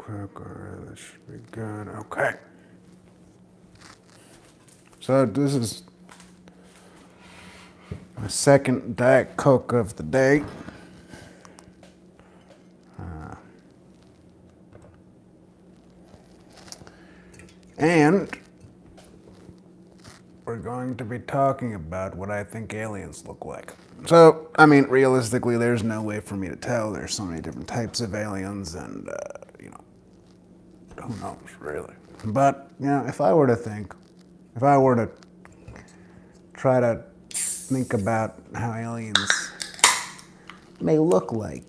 This should be good. Okay. So this is my second Diet Coke of the day. And we're going to be talking about what I think aliens look like. So, I mean, realistically, there's no way for me to tell. There's so many different types of aliens, and, who knows, really. But, if I were to try to think about how aliens may look like,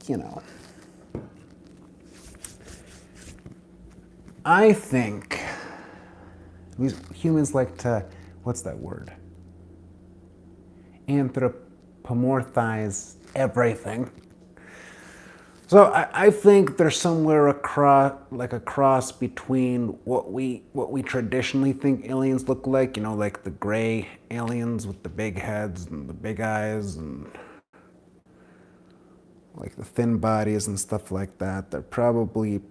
I think humans like to, what's that word? Anthropomorphize everything. So I think there's somewhere like a cross between what we traditionally think aliens look like, like the gray aliens with the big heads and the big eyes and like the thin bodies and stuff like that. They're probably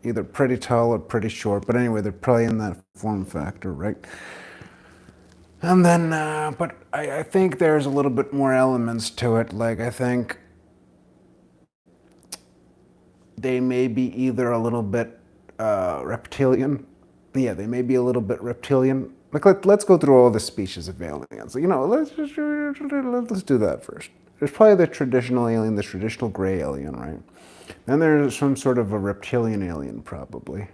either pretty tall or pretty short, but anyway, they're probably in that form factor, right? And then, but I think there's a little bit more elements to it. Like, I think they may be either a little bit reptilian. Yeah, they may be a little bit reptilian. Like, let's go through all the species of aliens. Let's do that first. There's probably the traditional alien, the traditional gray alien, right? Then there's some sort of a reptilian alien, probably.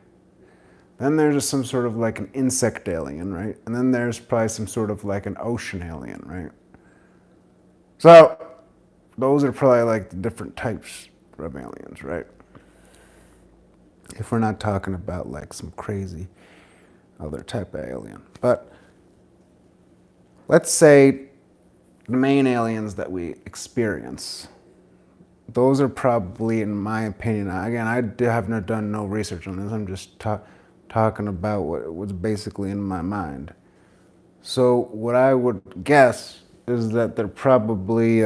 Then there's some sort of like an insect alien, right? And then there's probably some sort of like an ocean alien, right? So those are probably like the different types of aliens, right? If we're not talking about like some crazy other type of alien. But let's say the main aliens that we experience, those are probably, in my opinion, again, I have not done no research on this, I'm just talking about what was basically in my mind. So what I would guess is that they're probably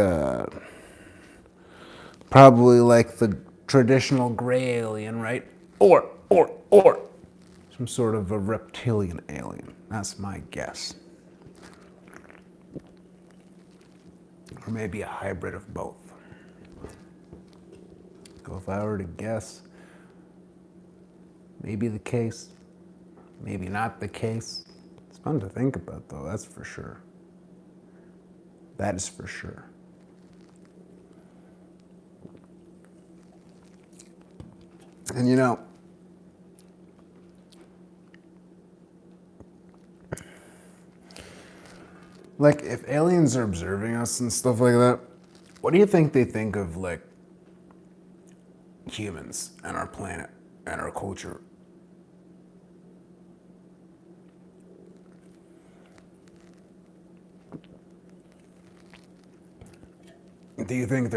like the traditional gray alien, right? Or some sort of a reptilian alien. That's my guess. Or maybe a hybrid of both. So if I were to guess, maybe the case, maybe not the case. It's fun to think about, though, that's for sure. That is for sure. And like if aliens are observing us and stuff like that, what do you think they think of like humans and our planet and our culture? Do you think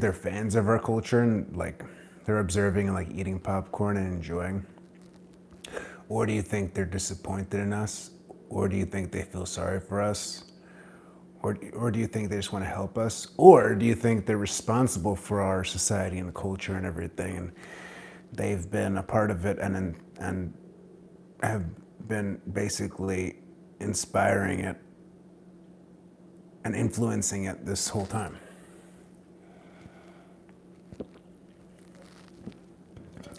they're fans of our culture and like they're observing and like eating popcorn and enjoying? Or do you think they're disappointed in us? Or do you think they feel sorry for us? Or do you think they just want to help us? Or do you think they're responsible for our society and culture and everything, and they've been a part of it and have been basically inspiring it and influencing it this whole time?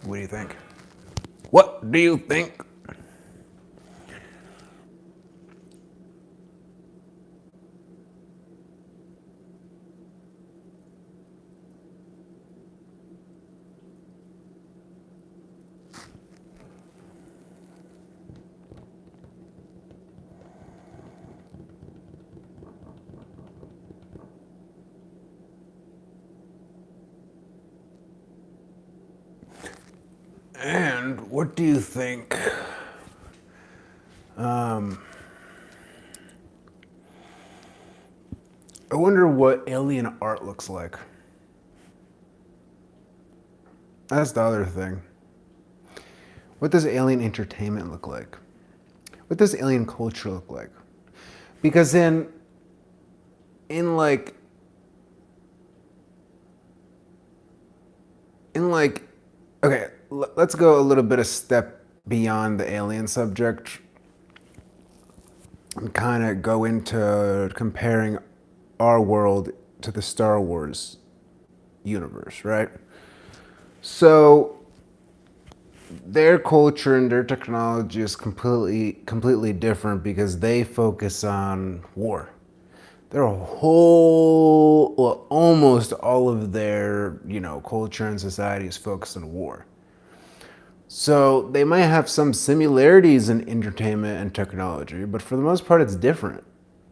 What do you think? What do you think? And what do you think? I wonder what alien art looks like. That's the other thing. What does alien entertainment look like? What does alien culture look like? Because in like And like, okay, let's go a little bit a step beyond the alien subject and kind of go into comparing our world to the Star Wars universe, right? So their culture and their technology is completely different because they focus on war. Their whole, well, almost all of their, culture and society is focused on war. So they might have some similarities in entertainment and technology, but for the most part, it's different,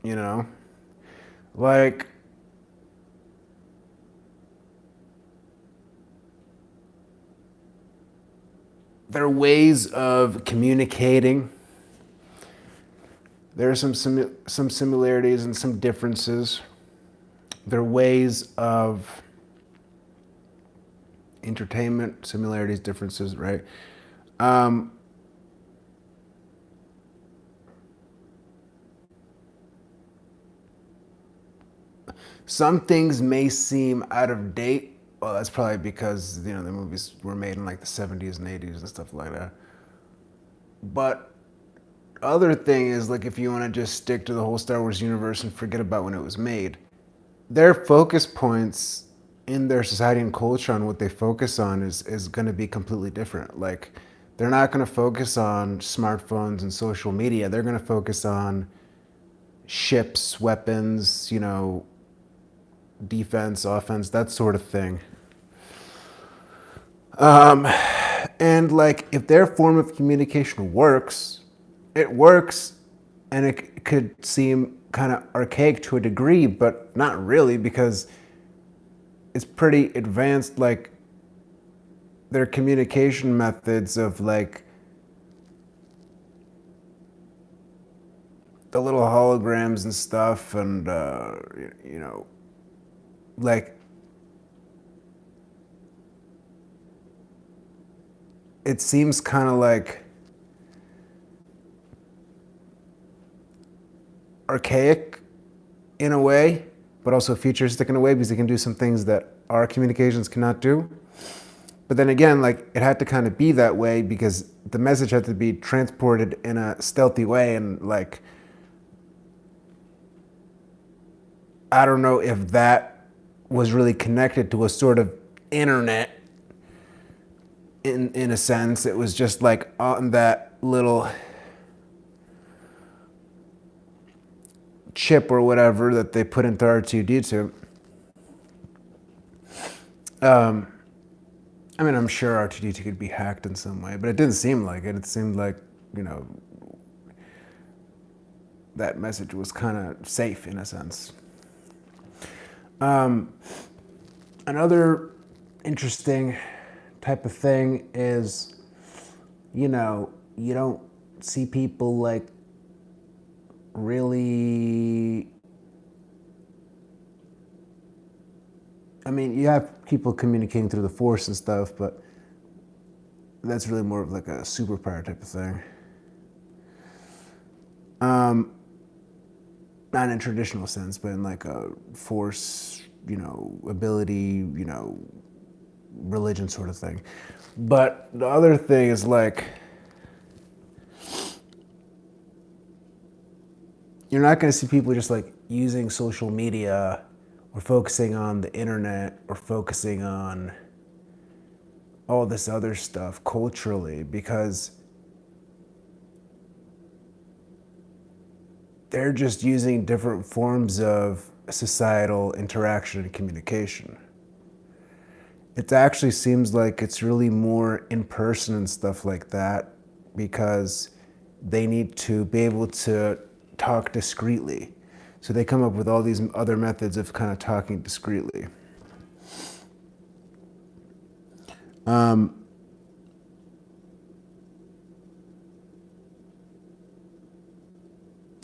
you know? Like, their ways of communicating, there are some similarities and some differences. Their ways of entertainment, similarities, differences, right? Um, some things may seem out of date. Well, that's probably because the movies were made in like the 70s and 80s and stuff like that. But other thing is, like, if you want to just stick to the whole Star Wars universe and forget about when it was made, their focus points in their society and culture on what they focus on is going to be completely different. Like, they're not going to focus on smartphones and social media. They're going to focus on ships, weapons, defense, offense, that sort of thing. And like, if their form of communication works, it works, and it could seem kind of archaic to a degree, but not really, because it's pretty advanced. Like, their communication methods of like the little holograms and stuff, and like, it seems kind of like archaic in a way, but also futuristic in a way, because it can do some things that our communications cannot do. But then again, like, it had to kind of be that way because the message had to be transported in a stealthy way, and like, I don't know if that was really connected to a sort of internet. In a sense, it was just like on that little chip or whatever that they put into R2D2. I mean, I'm sure R2D2 could be hacked in some way, but it didn't seem like it. It seemed like, that message was kind of safe in a sense. Another interesting type of thing is, you don't see people like really. I mean, you have people communicating through the Force and stuff, but that's really more of like a superpower type of thing. Not in a traditional sense, but in like a Force, ability, religion sort of thing. But the other thing is like, you're not going to see people just like using social media or focusing on the internet or focusing on all this other stuff culturally, because they're just using different forms of societal interaction and communication. It actually seems like it's really more in person and stuff like that, because they need to be able to talk discreetly. So they come up with all these other methods of kind of talking discreetly.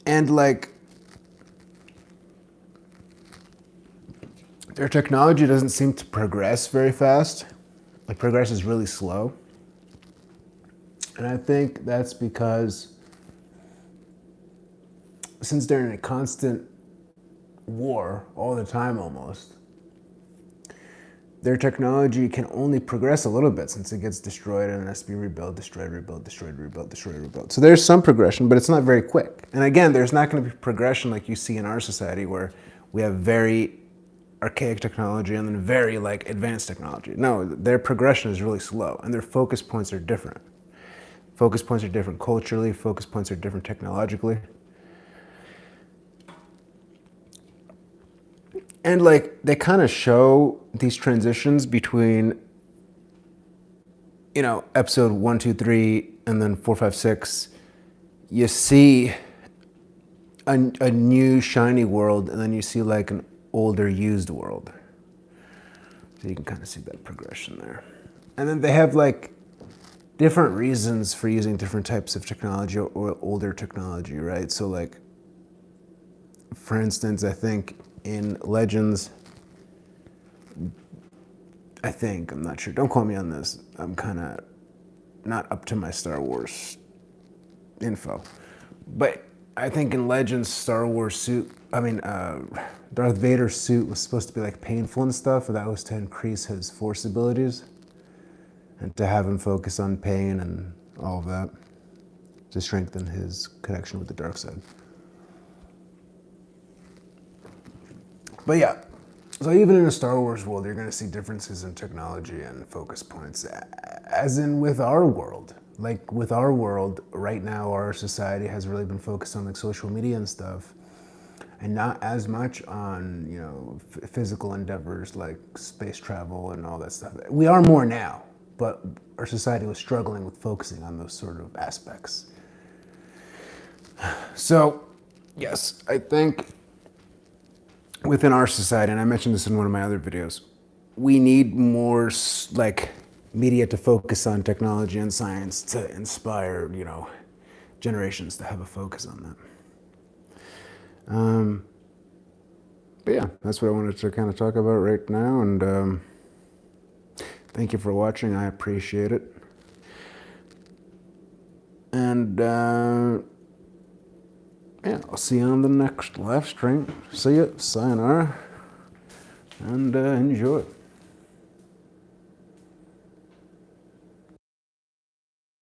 And like, their technology doesn't seem to progress very fast. Like, progress is really slow. And I think that's because since they're in a constant war all the time almost, their technology can only progress a little bit since it gets destroyed and it has to be rebuilt, destroyed, rebuilt, destroyed, rebuilt, destroyed, rebuilt. So there's some progression, but it's not very quick. And again, there's not going to be progression like you see in our society where we have very archaic technology and then very like advanced technology. No, their progression is really slow and their focus points are different. Focus points are different culturally, focus points are different technologically. And like they kind of show these transitions between, you know, episode 1, 2, 3, and then 4, 5, 6. You see a new shiny world, and then you see like an older used world. So you can kind of see that progression there. And then they have like different reasons for using different types of technology or older technology, right? So like, for instance, I think in Legends, I'm not sure, don't quote me on this, I'm kind of not up to my Star Wars info, but I think in Legends, Darth Vader's suit was supposed to be like painful and stuff, and that was to increase his force abilities and to have him focus on pain and all of that to strengthen his connection with the dark side. But yeah, so even in a Star Wars world, you're going to see differences in technology and focus points, as in with our world. Like with our world, right now, our society has really been focused on like social media and stuff, and not as much on, you know, physical endeavors like space travel and all that stuff. We are more now, but our society was struggling with focusing on those sort of aspects. So, yes, I think within our society, and I mentioned this in one of my other videos, we need more like media to focus on technology and science to inspire, you know, generations to have a focus on that. But yeah, that's what I wanted to kind of talk about right now, and thank you for watching. I appreciate it. And yeah, I'll see you on the next live stream. See ya, sayonara, and enjoy.